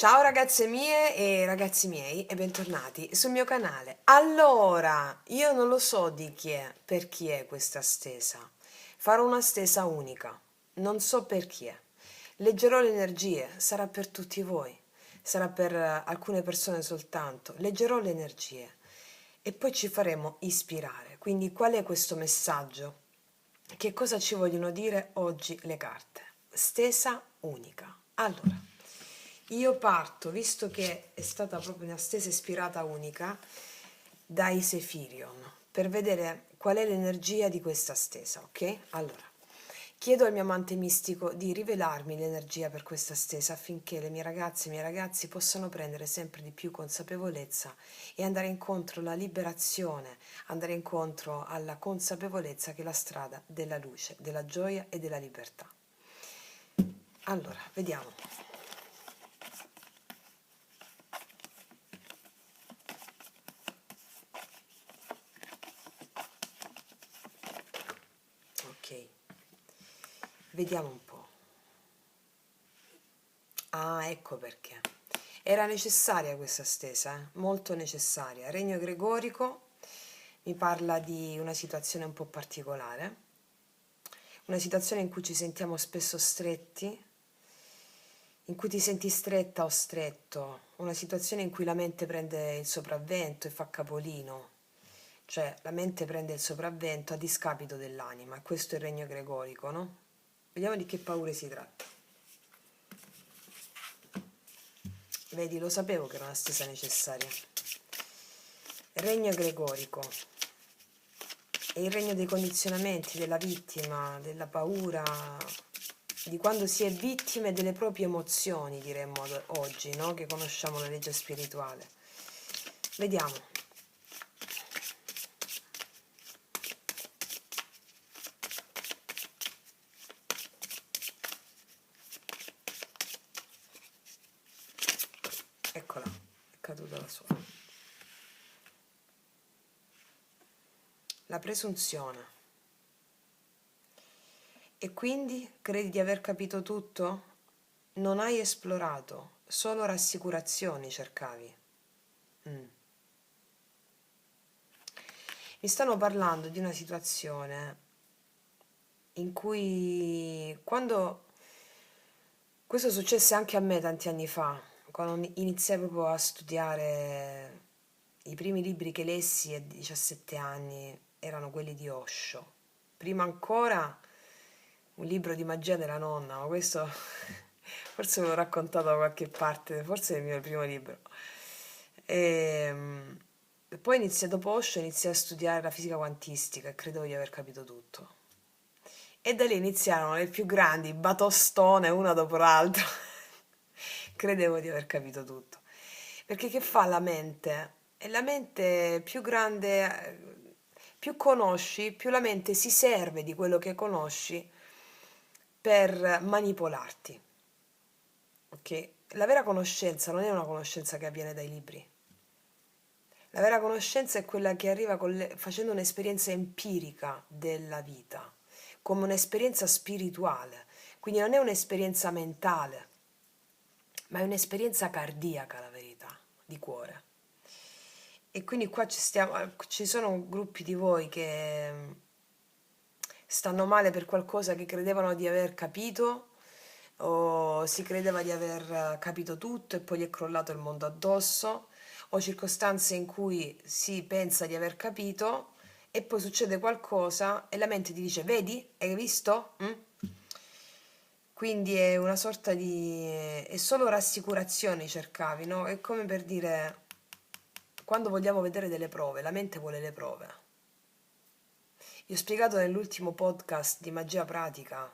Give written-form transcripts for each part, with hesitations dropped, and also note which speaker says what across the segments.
Speaker 1: Ciao ragazze mie e ragazzi miei e bentornati sul mio canale. Allora, io non lo so di chi è, per chi è questa stesa. Farò una stesa unica, non so per chi è. Leggerò le energie, sarà per tutti voi, sarà per alcune persone soltanto. Leggerò le energie e poi ci faremo ispirare. Quindi qual è questo messaggio? Che cosa ci vogliono dire oggi le carte? Stesa unica. Allora, io parto, visto che è stata proprio una stesa ispirata unica, dai Sefirion, per vedere qual è l'energia di questa stesa, ok? Allora, chiedo al mio amante mistico di rivelarmi l'energia per questa stesa affinché le mie ragazze e i miei ragazzi possano prendere sempre di più consapevolezza e andare incontro alla liberazione, andare incontro alla consapevolezza che è la strada della luce, della gioia e della libertà. Allora, vediamo. Ok, vediamo un po'. Ah, ecco perché. Era necessaria questa stesa, molto necessaria. Regno Gregorico mi parla di una situazione un po' particolare, una situazione in cui ci sentiamo spesso stretti, in cui ti senti stretta o stretto, una situazione in cui la mente prende il sopravvento e fa capolino, cioè la mente prende il sopravvento a discapito dell'anima. Questo è il regno gregorico, no? Vediamo di che paure si tratta. Vedi, lo sapevo che era una stesa necessaria. Regno gregorico è il regno dei condizionamenti, della vittima, della paura, di quando si è vittime delle proprie emozioni, diremmo oggi, no? Che conosciamo la legge spirituale. Vediamo. Eccola, è caduta la sua. La presunzione. E quindi credi di aver capito tutto? Non hai esplorato, solo rassicurazioni cercavi. Mi stanno parlando di una situazione in cui questo successe anche a me tanti anni fa, quando iniziai proprio a studiare. I primi libri che lessi a 17 anni erano quelli di Osho. Prima ancora un libro di magia della nonna, ma questo forse ve l'ho raccontato da qualche parte, forse è il mio primo libro. E poi dopo Osho iniziai a studiare la fisica quantistica e credevo di aver capito tutto. E da lì iniziarono le più grandi batostone una dopo l'altra. Credevo di aver capito tutto. Perché che fa la mente? E la mente più grande, più conosci, più la mente si serve di quello che conosci per manipolarti. Ok? La vera conoscenza non è una conoscenza che avviene dai libri. La vera conoscenza è quella che arriva facendo un'esperienza empirica della vita, come un'esperienza spirituale. Quindi non è un'esperienza mentale, ma è un'esperienza cardiaca, la verità, di cuore. E quindi qua ci sono gruppi di voi che stanno male per qualcosa che credevano di aver capito o si credeva di aver capito tutto e poi gli è crollato il mondo addosso, o circostanze in cui si pensa di aver capito e poi succede qualcosa e la mente ti dice: vedi? Hai visto? Quindi è una sorta di... è solo rassicurazioni cercavi, no? È come per dire, quando vogliamo vedere delle prove, la mente vuole le prove. Io ho spiegato nell'ultimo podcast di Magia Pratica,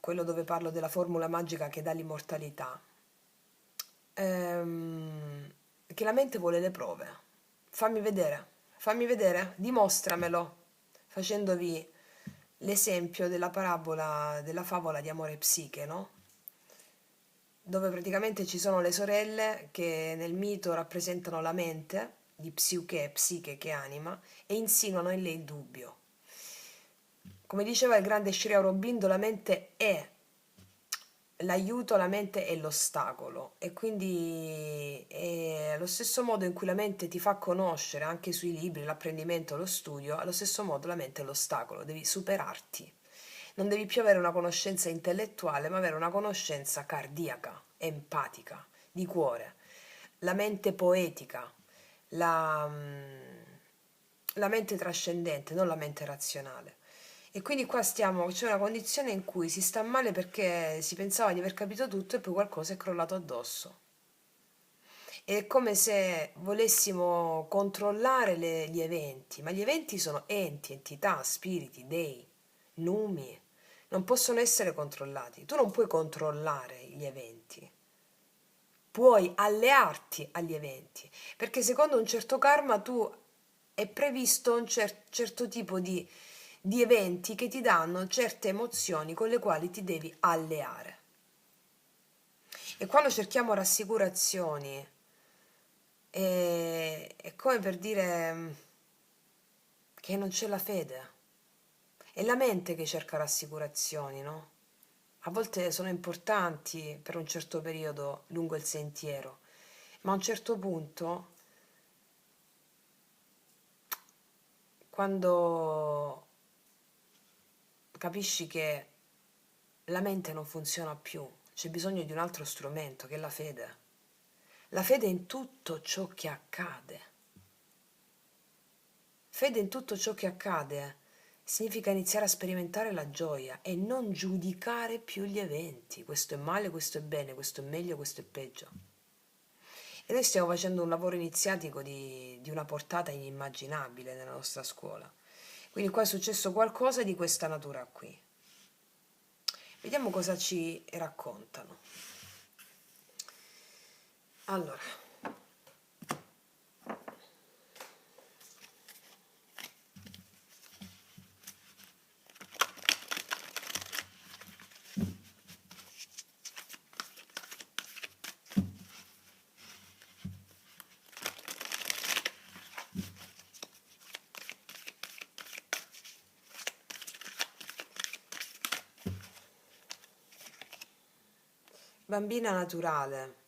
Speaker 1: quello dove parlo della formula magica che dà l'immortalità, che la mente vuole le prove. Fammi vedere, dimostramelo, facendovi l'esempio della parabola, della favola di Amore e Psiche, no? Dove praticamente ci sono le sorelle che nel mito rappresentano la mente di Psiche che è anima e insinuano in lei il dubbio. Come diceva il grande Sri Aurobindo, la mente è l'aiuto alla mente è l'ostacolo e quindi è allo stesso modo in cui la mente ti fa conoscere anche sui libri, l'apprendimento, lo studio, allo stesso modo la mente è l'ostacolo, devi superarti. Non devi più avere una conoscenza intellettuale, ma avere una conoscenza cardiaca, empatica, di cuore, la mente poetica, la, la mente trascendente, non la mente razionale. E quindi qua stiamo, c'è una condizione in cui si sta male perché si pensava di aver capito tutto e poi qualcosa è crollato addosso. È come se volessimo controllare gli eventi, ma gli eventi sono enti, entità, spiriti, dei, numi, non possono essere controllati. Tu non puoi controllare gli eventi, puoi allearti agli eventi, perché secondo un certo karma tu è previsto un certo tipo di eventi che ti danno certe emozioni con le quali ti devi alleare. E quando cerchiamo rassicurazioni, è come per dire che non c'è la fede. È la mente che cerca rassicurazioni, no? A volte sono importanti per un certo periodo lungo il sentiero, ma a un certo punto, quando capisci che la mente non funziona più, c'è bisogno di un altro strumento che è la fede. La fede in tutto ciò che accade. Fede in tutto ciò che accade significa iniziare a sperimentare la gioia e non giudicare più gli eventi. Questo è male, questo è bene, questo è meglio, questo è peggio. E noi stiamo facendo un lavoro iniziatico di una portata inimmaginabile nella nostra scuola. Quindi qua è successo qualcosa di questa natura qui. Vediamo cosa ci raccontano. Allora, bambina naturale.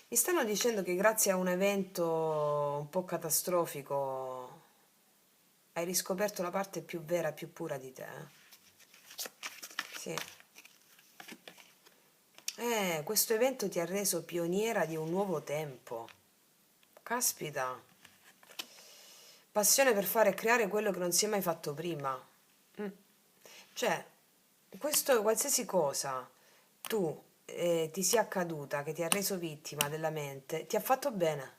Speaker 1: Mi stanno dicendo che grazie a un evento un po' catastrofico hai riscoperto la parte più vera e più pura di te. Sì. Questo evento ti ha reso pioniera di un nuovo tempo. Caspita. Passione per fare e creare quello che non si è mai fatto prima. Mm. Cioè, questo qualsiasi cosa tu ti sia accaduta, che ti ha reso vittima della mente, ti ha fatto bene.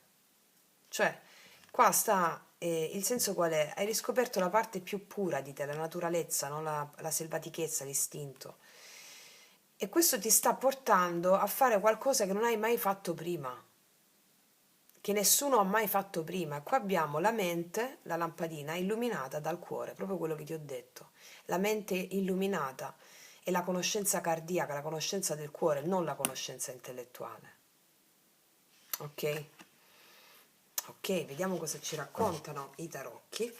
Speaker 1: Cioè, qua sta il senso qual è? Hai riscoperto la parte più pura di te, la naturalezza, no? La selvatichezza, l'istinto. E questo ti sta portando a fare qualcosa che non hai mai fatto prima, che nessuno ha mai fatto prima. Qua abbiamo la mente, la lampadina, illuminata dal cuore, proprio quello che ti ho detto. La mente illuminata è la conoscenza cardiaca, la conoscenza del cuore, non la conoscenza intellettuale. Ok? Ok, vediamo cosa ci raccontano i tarocchi.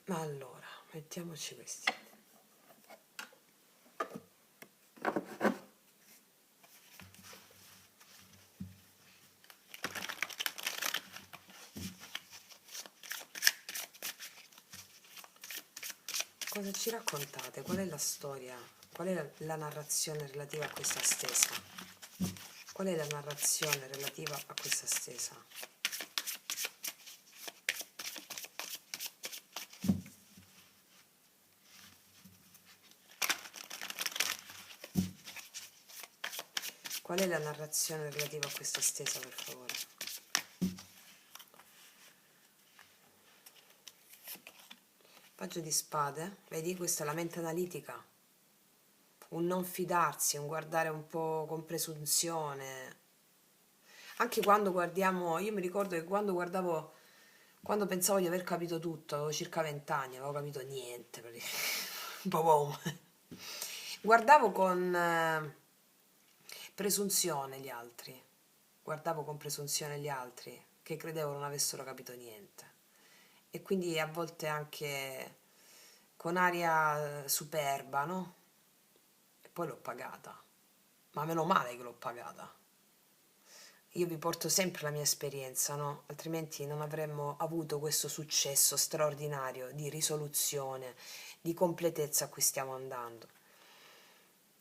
Speaker 1: Ma allora, mettiamoci questi. Cosa ci raccontate? Qual è la storia? Qual è la narrazione relativa a questa stesa? Qual è la narrazione relativa a questa stesa? Qual è la narrazione relativa a questa stesa, per favore? Paggio di spade, vedi? Questa è la mente analitica. Un non fidarsi, un guardare un po' con presunzione. Anche quando guardiamo, io mi ricordo che quando pensavo di aver capito tutto, avevo circa 20 anni, avevo capito niente, boh. Guardavo con presunzione gli altri, guardavo con presunzione gli altri che credevo non avessero capito niente e quindi a volte anche con aria superba, no? poi l'ho pagata, ma meno male che l'ho pagata. Io vi porto sempre la mia esperienza, no? Altrimenti non avremmo avuto questo successo straordinario di risoluzione, di completezza a cui stiamo andando.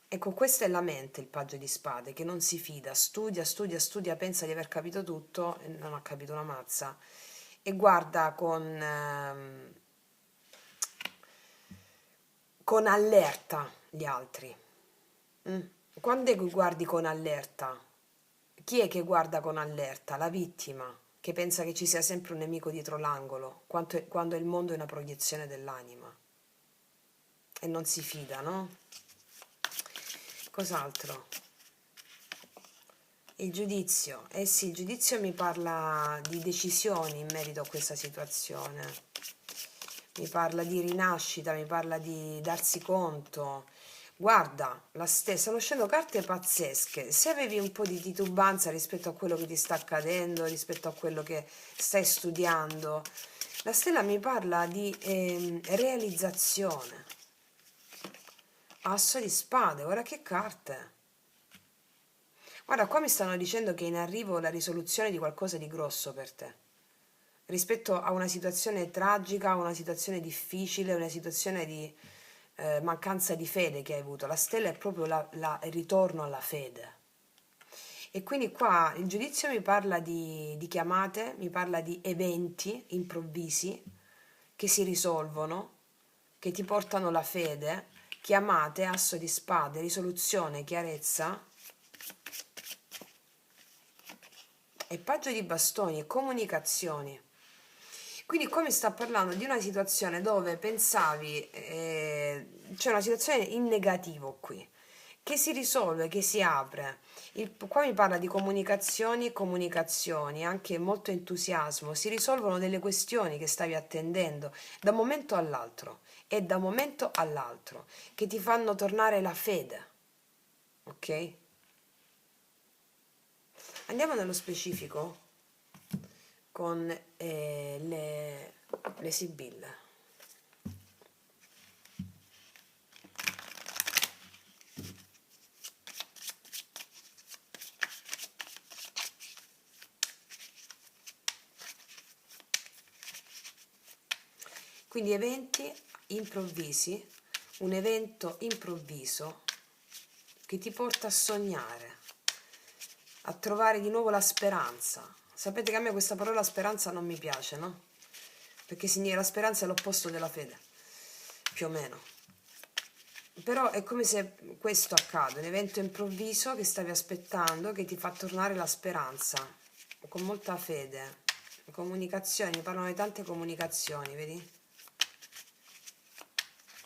Speaker 1: Ecco, questa è la mente, il paggio di spade, che non si fida, studia, studia, studia, pensa di aver capito tutto e non ha capito una mazza. E guarda con allerta gli altri. Mm. Quando è che guardi con allerta? Chi è che guarda con allerta? La vittima, che pensa che ci sia sempre un nemico dietro l'angolo, quando il mondo è una proiezione dell'anima. E non si fida, no? Cos'altro? Il giudizio. Eh sì, il giudizio mi parla di decisioni in merito a questa situazione. Mi parla di rinascita, mi parla di darsi conto. Guarda, la stessa, stanno uscendo carte pazzesche. Se avevi un po' di titubanza rispetto a quello che ti sta accadendo, rispetto a quello che stai studiando, la stella mi parla di realizzazione. Asso di spade, guarda che carte. Guarda, qua mi stanno dicendo che è in arrivo la risoluzione di qualcosa di grosso per te. Rispetto a una situazione tragica, a una situazione difficile, una situazione di mancanza di fede che hai avuto. La stella è proprio il ritorno alla fede. E quindi qua il giudizio mi parla di chiamate, mi parla di eventi improvvisi che si risolvono, che ti portano la fede, chiamate, asso di spade, risoluzione, chiarezza e paggio di bastoni e comunicazioni. Quindi qua mi sta parlando di una situazione dove pensavi, c'è una situazione in negativo qui, che si risolve, che si apre. Qua mi parla di comunicazioni, comunicazioni, anche molto entusiasmo, si risolvono delle questioni che stavi attendendo da un momento all'altro e da un momento all'altro, che ti fanno tornare la fede, ok? Andiamo nello specifico con le sibille. Quindi eventi improvvisi, un evento improvviso che ti porta a sognare, a trovare di nuovo la speranza. Sapete che a me questa parola speranza non mi piace, no? Perché significa la speranza è l'opposto della fede, più o meno. Però è come se questo accade, un evento improvviso che stavi aspettando, che ti fa tornare la speranza, con molta fede. Comunicazioni, parlano di tante comunicazioni, vedi?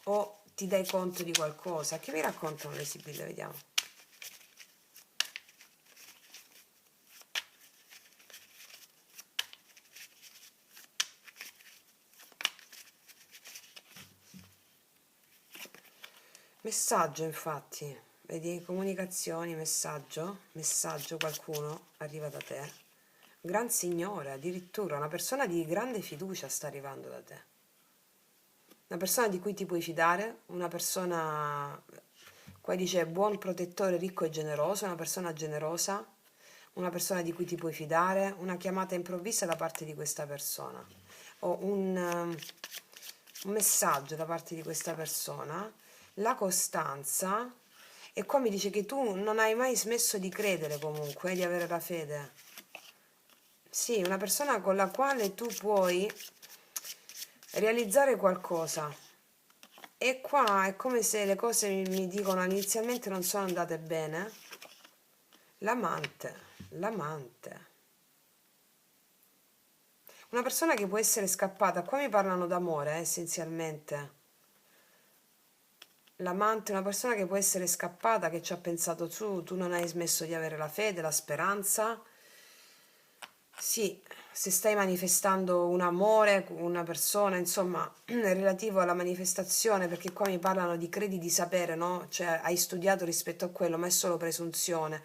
Speaker 1: O ti dai conto di qualcosa. Che mi raccontano le sibille? Vediamo. Messaggio, infatti, vedi? Comunicazioni, messaggio, qualcuno arriva da te. Gran signore, addirittura una persona di grande fiducia sta arrivando da te. Una persona di cui ti puoi fidare, una persona, qua dice buon protettore, ricco e generoso, una persona generosa, una persona di cui ti puoi fidare, una chiamata improvvisa da parte di questa persona o un messaggio da parte di questa persona, la costanza, e qua mi dice che tu non hai mai smesso di credere comunque, di avere la fede. Sì, una persona con la quale tu puoi realizzare qualcosa. E qua è come se le cose mi dicono inizialmente non sono andate bene. L'amante. Una persona che può essere scappata, qua mi parlano d'amore, essenzialmente. L'amante è una persona che può essere scappata, che ci ha pensato tu non hai smesso di avere la fede, la speranza. Sì, se stai manifestando un amore, una persona, insomma, è relativo alla manifestazione, perché qua mi parlano di credi di sapere, no? Cioè hai studiato rispetto a quello, ma è solo presunzione.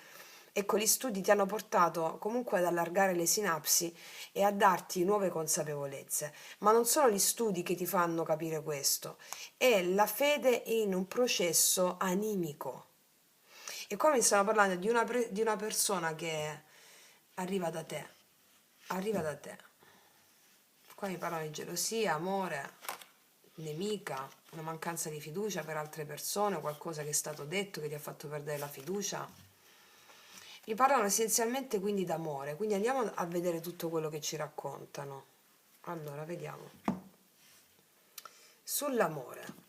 Speaker 1: Ecco, gli studi ti hanno portato comunque ad allargare le sinapsi e a darti nuove consapevolezze, ma non sono gli studi che ti fanno capire questo, è la fede in un processo animico. E qua mi stanno parlando di una persona che arriva da te, arriva da te. Qua mi parlano di gelosia, amore, nemica, una mancanza di fiducia per altre persone, qualcosa che è stato detto che ti ha fatto perdere la fiducia. Mi parlano essenzialmente quindi d'amore, quindi andiamo a vedere tutto quello che ci raccontano. Allora, vediamo. Sull'amore.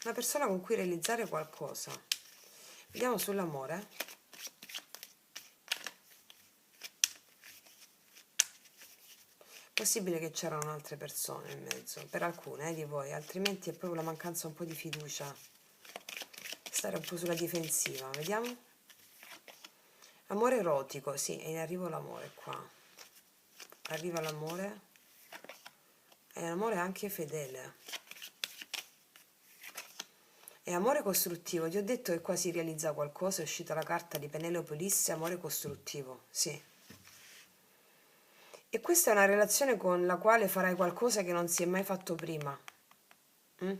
Speaker 1: Una persona con cui realizzare qualcosa. Vediamo sull'amore. Possibile che c'erano altre persone in mezzo, per alcune di voi, altrimenti è proprio la mancanza un po' di fiducia. Stare un po' sulla difensiva, vediamo. Amore erotico, sì, è in arrivo l'amore qua. Arriva l'amore. È un amore anche fedele. È amore costruttivo, ti ho detto che qua si realizza qualcosa, è uscita la carta di Penelope Ulisse, amore costruttivo, sì. E questa è una relazione con la quale farai qualcosa che non si è mai fatto prima. Mm?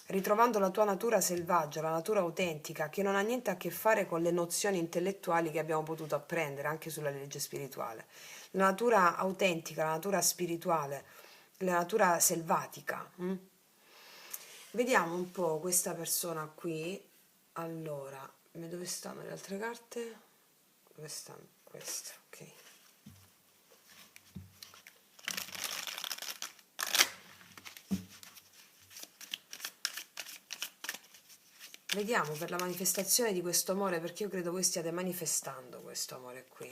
Speaker 1: Ritrovando la tua natura selvaggia, la natura autentica, che non ha niente a che fare con le nozioni intellettuali che abbiamo potuto apprendere anche sulla legge spirituale. La natura autentica, la natura spirituale, la natura selvatica. Vediamo un po' questa persona qui. Allora, dove stanno le altre carte? Dove stanno? Queste, ok. Vediamo per la manifestazione di questo amore, perché io credo voi stiate manifestando questo amore qui,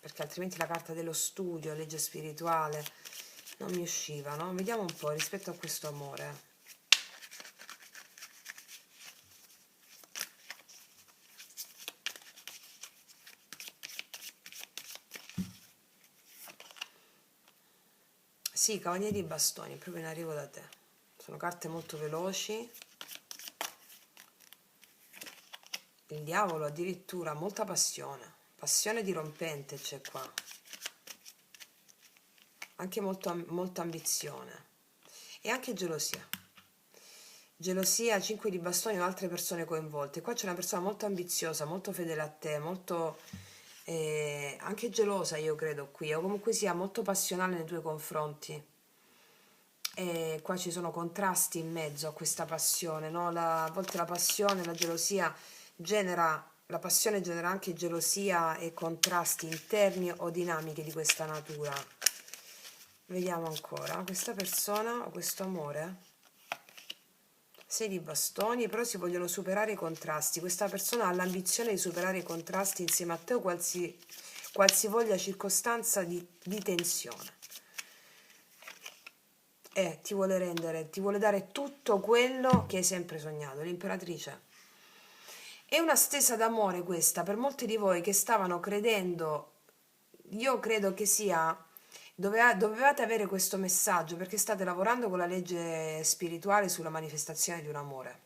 Speaker 1: perché altrimenti la carta dello studio, legge spirituale, non mi usciva, no? Vediamo un po' rispetto a questo amore. Sì, Cavaliere di Bastoni, proprio in arrivo da te. Sono carte molto veloci. Il diavolo addirittura, molta passione. Passione dirompente c'è qua. Anche molta ambizione. E anche gelosia. Gelosia, 5 di bastoni o altre persone coinvolte. Qua c'è una persona molto ambiziosa, molto fedele a te, molto anche gelosa, io credo qui, o comunque sia molto passionale nei tuoi confronti. E qua ci sono contrasti in mezzo a questa passione, no? A volte la passione, la gelosia la passione genera anche gelosia e contrasti interni o dinamiche di questa natura. Vediamo ancora, questa persona o questo amore? 6 di bastoni, però si vogliono superare i contrasti. Questa persona ha l'ambizione di superare i contrasti insieme a te o qualsivoglia circostanza di tensione. E ti vuole dare tutto quello che hai sempre sognato, l'imperatrice. È una stesa d'amore questa per molti di voi che stavano credendo, io credo che sia, dovevate avere questo messaggio perché state lavorando con la legge spirituale sulla manifestazione di un amore.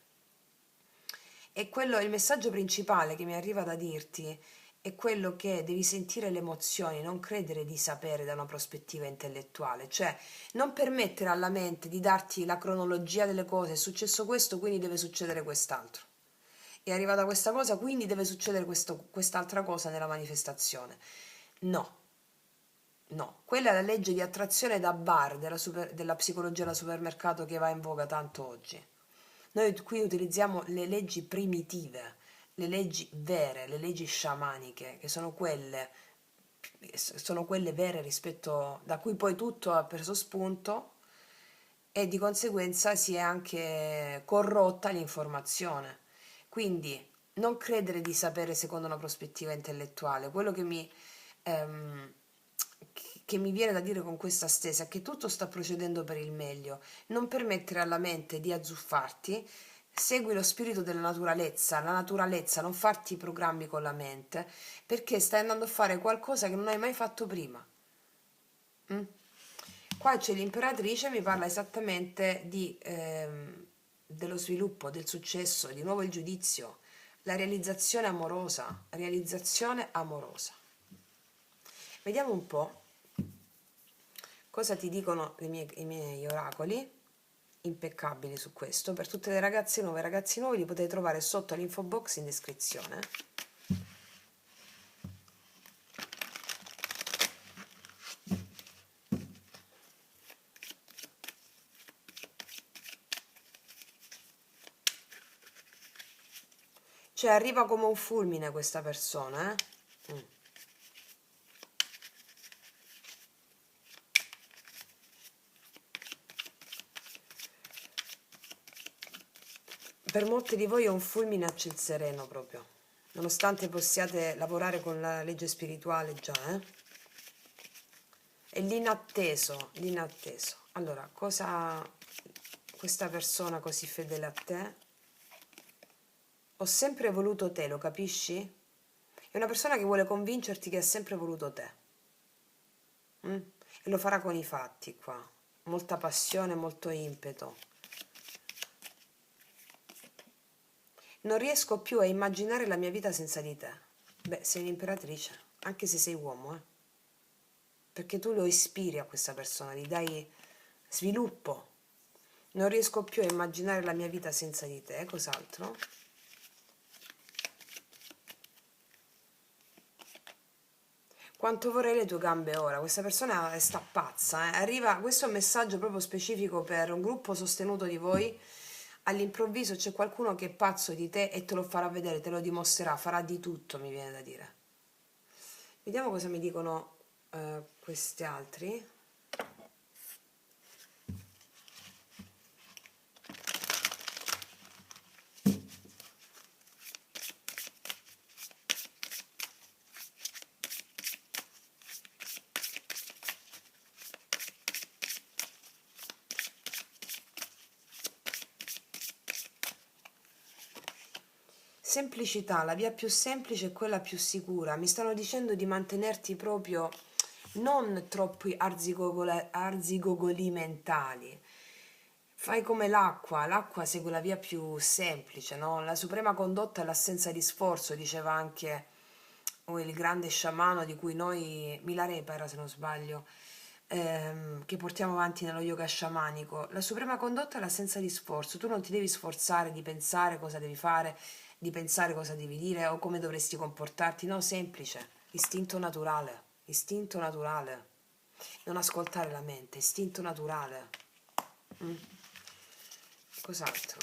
Speaker 1: E quello, il messaggio principale che mi arriva da dirti è quello che devi sentire le emozioni, non credere di sapere da una prospettiva intellettuale, cioè non permettere alla mente di darti la cronologia delle cose, è successo questo, quindi deve succedere quest'altro. È arrivata questa cosa, quindi deve succedere quest'altra cosa nella manifestazione. No, no, quella è la legge di attrazione da bar della psicologia da supermercato che va in voga tanto oggi. Noi qui utilizziamo le leggi primitive, le leggi vere, le leggi sciamaniche, che sono quelle vere rispetto da cui poi tutto ha preso spunto e di conseguenza si è anche corrotta l'informazione. Quindi non credere di sapere secondo una prospettiva intellettuale. Quello ehm, che mi viene da dire con questa stesa è che tutto sta procedendo per il meglio. Non permettere alla mente di azzuffarti, segui lo spirito della naturalezza, la naturalezza, non farti i programmi con la mente, perché stai andando a fare qualcosa che non hai mai fatto prima. Mm? Qua c'è l'imperatrice, mi parla esattamente dello sviluppo, del successo, di nuovo il giudizio, la realizzazione amorosa, realizzazione amorosa. Vediamo un po' cosa ti dicono i miei oracoli impeccabili su questo. Per tutte le ragazze nuove e ragazzi nuovi li potete trovare sotto l'info box in descrizione. Cioè arriva come un fulmine questa persona, Per molti di voi è un fulmine a ciel sereno proprio, nonostante possiate lavorare con la legge spirituale già, È l'inatteso, l'inatteso. Allora, cosa questa persona così fedele a te? Ho sempre voluto te, lo capisci? È una persona che vuole convincerti che ha sempre voluto te. E lo farà con i fatti qua. Molta passione, molto impeto. Non riesco più a immaginare la mia vita senza di te. Beh, sei un'imperatrice, anche se sei uomo, Perché tu lo ispiri a questa persona, gli dai sviluppo. Non riesco più a immaginare la mia vita senza di te. Cos'altro? Quanto vorrei le tue gambe ora. Questa persona sta pazza, Arriva, questo è un messaggio proprio specifico per un gruppo sostenuto di voi. All'improvviso c'è qualcuno che è pazzo di te e te lo farà vedere, te lo dimostrerà, farà di tutto, mi viene da dire. Vediamo cosa mi dicono questi altri. Semplicità, la via più semplice è quella più sicura. Mi stanno dicendo di mantenerti proprio non troppi arzigogoli mentali. Fai come l'acqua, l'acqua segue la via più semplice, no? La suprema condotta è l'assenza di sforzo, diceva anche il grande sciamano di cui noi, Milarepa era se non sbaglio, che portiamo avanti nello yoga sciamanico. La suprema condotta è l'assenza di sforzo, tu non ti devi sforzare di pensare cosa devi fare, di pensare cosa devi dire o come dovresti comportarti, no, semplice, istinto naturale, istinto naturale, non ascoltare la mente, istinto naturale. Cos'altro?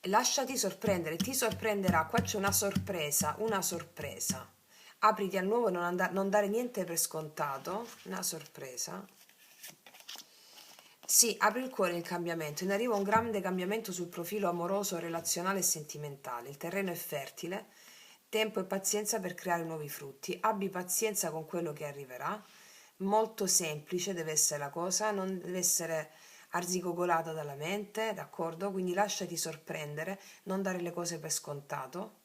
Speaker 1: Lasciati sorprendere, ti sorprenderà, qua c'è una sorpresa, una sorpresa. Apriti al nuovo e non dare niente per scontato, una sorpresa. Sì, apri il cuore al cambiamento, in arrivo un grande cambiamento sul profilo amoroso, relazionale e sentimentale. Il terreno è fertile, tempo e pazienza per creare nuovi frutti. Abbi pazienza con quello che arriverà. Molto semplice deve essere la cosa, non deve essere arzigogolata dalla mente, d'accordo? Quindi lasciati sorprendere, non dare le cose per scontato,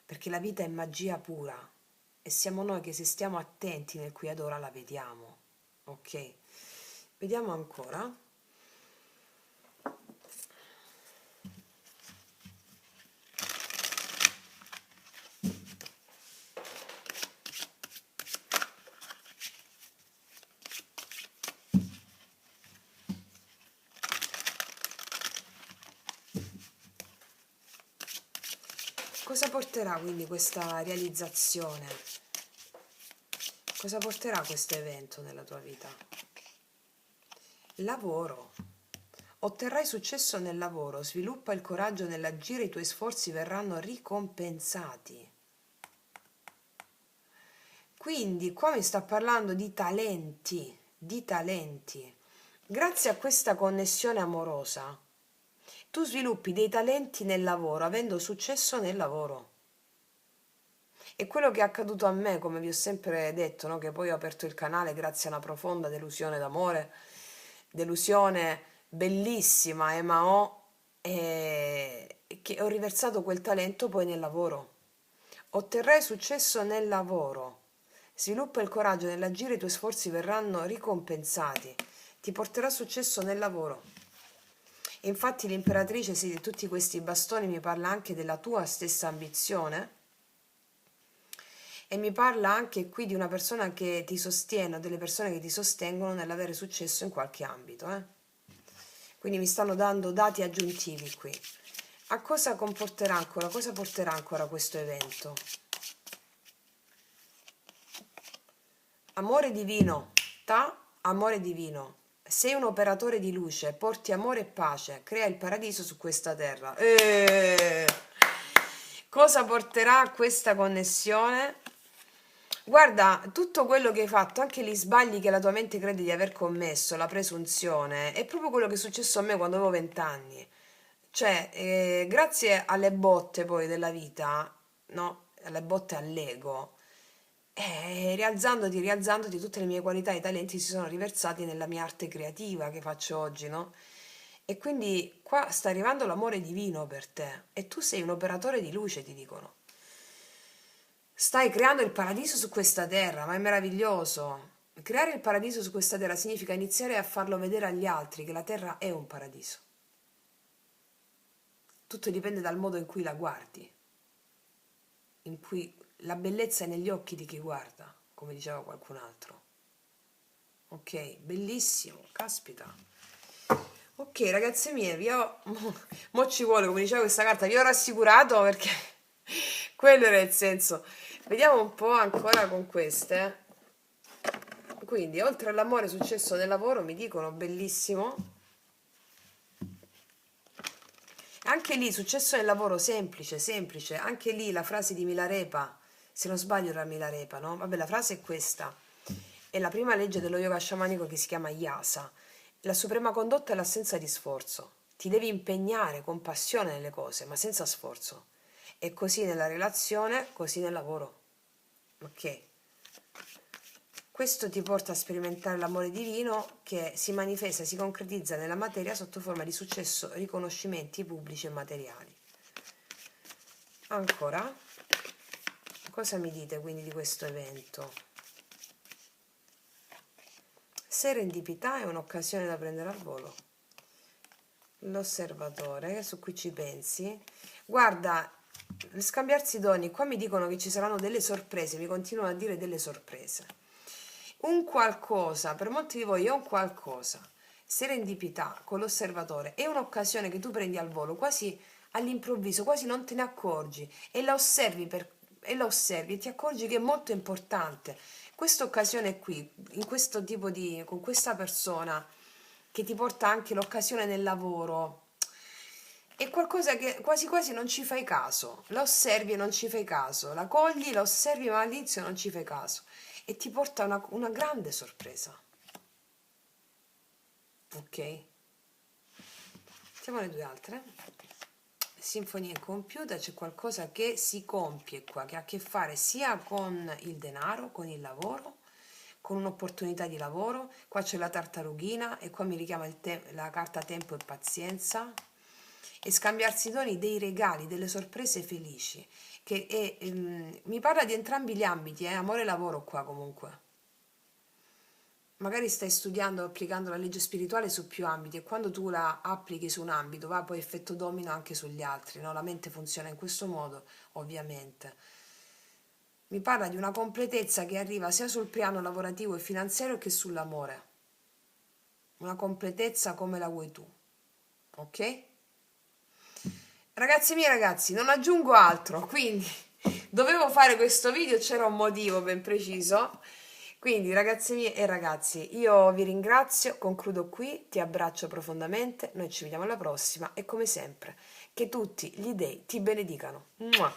Speaker 1: perché la vita è magia pura e siamo noi che se stiamo attenti nel qui ed ora la vediamo, ok? Vediamo ancora. Cosa porterà quindi questa realizzazione? Cosa porterà questo evento nella tua vita? Lavoro. Otterrai successo nel lavoro, sviluppa il coraggio nell'agire, i tuoi sforzi verranno ricompensati. Quindi qua mi sta parlando di talenti, di talenti. Grazie a questa connessione amorosa, tu sviluppi dei talenti nel lavoro, avendo successo nel lavoro. E quello che è accaduto a me, come vi ho sempre detto, no? Che poi ho aperto il canale grazie a una profonda delusione d'amore, delusione bellissima, ma che ho riversato quel talento poi nel lavoro. Otterrai successo nel lavoro. Sviluppa il coraggio nell'agire, i tuoi sforzi verranno ricompensati. Ti porterà successo nel lavoro. E infatti l'imperatrice, sì, di tutti questi bastoni mi parla anche della tua stessa ambizione e mi parla anche qui di una persona che ti sostiene, o delle persone che ti sostengono nell'avere successo in qualche ambito, Quindi mi stanno dando dati aggiuntivi qui. A cosa comporterà ancora? Cosa porterà ancora questo evento? Amore divino, amore divino. Sei un operatore di luce, porti amore e pace, crea il paradiso su questa terra. Cosa porterà questa connessione? Guarda, tutto quello che hai fatto, anche gli sbagli che la tua mente crede di aver commesso, la presunzione, è proprio quello che è successo a me quando avevo 20 anni. Cioè, grazie alle botte poi della vita, no? Alle botte all'ego, rialzandoti, tutte le mie qualità e talenti si sono riversati nella mia arte creativa che faccio oggi, no? E quindi qua sta arrivando l'amore divino per te e tu sei un operatore di luce, ti dicono. Stai creando il paradiso su questa terra, ma è meraviglioso. Creare il paradiso su questa terra significa iniziare a farlo vedere agli altri che la terra è un paradiso. Tutto dipende dal modo in cui la guardi, in cui la bellezza è negli occhi di chi guarda, come diceva qualcun altro. Ok, bellissimo, caspita. Ok, ragazze mie, mo ci vuole, come diceva questa carta, vi ho rassicurato perché quello era il senso. Vediamo un po' ancora con queste. Quindi, oltre all'amore successo nel lavoro, mi dicono bellissimo. Anche lì, successo nel lavoro, semplice, semplice. Anche lì la frase di Milarepa, se non sbaglio era Milarepa, no? Vabbè, la frase è questa. È la prima legge dello yoga sciamanico che si chiama Yasa. La suprema condotta è l'assenza di sforzo. Ti devi impegnare con passione nelle cose, ma senza sforzo. E così nella relazione, così nel lavoro. Ok? Questo ti porta a sperimentare l'amore divino che si manifesta, si concretizza nella materia sotto forma di successo, riconoscimenti pubblici e materiali. Ancora, cosa mi dite quindi di questo evento? Serendipità è un'occasione da prendere al volo. L'osservatore, su cui ci pensi. Guarda, scambiarsi doni, qua mi dicono che ci saranno delle sorprese, mi continuano a dire delle sorprese. Un qualcosa, per molti di voi è un qualcosa. Serendipità con l'osservatore è un'occasione che tu prendi al volo, quasi all'improvviso, quasi non te ne accorgi e la osservi, e ti accorgi che è molto importante. Questa occasione qui, in questo tipo di, con questa persona che ti porta anche l'occasione nel lavoro, è qualcosa che quasi quasi non ci fai caso, la osservi e non ci fai caso, la cogli, la osservi ma all'inizio non ci fai caso e ti porta una grande sorpresa. Ok? Siamo le due altre. Sinfonia incompiuta, c'è qualcosa che si compie qua, che ha a che fare sia con il denaro, con il lavoro, con un'opportunità di lavoro. Qua c'è la tartarughina e qua mi richiama la carta tempo e pazienza. E scambiarsi doni, dei regali, delle sorprese felici. Mi parla di entrambi gli ambiti, amore e lavoro qua comunque. Magari stai studiando, applicando la legge spirituale su più ambiti e quando tu la applichi su un ambito va poi effetto domino anche sugli altri, no? La mente funziona in questo modo, ovviamente. Mi parla di una completezza che arriva sia sul piano lavorativo e finanziario che sull'amore. Una completezza come la vuoi tu, ok? Ragazzi miei, ragazzi, non aggiungo altro, quindi dovevo fare questo video, c'era un motivo ben preciso. Quindi ragazzi miei e ragazzi, io vi ringrazio, concludo qui, ti abbraccio profondamente, noi ci vediamo alla prossima e come sempre, che tutti gli dei ti benedicano. Mua!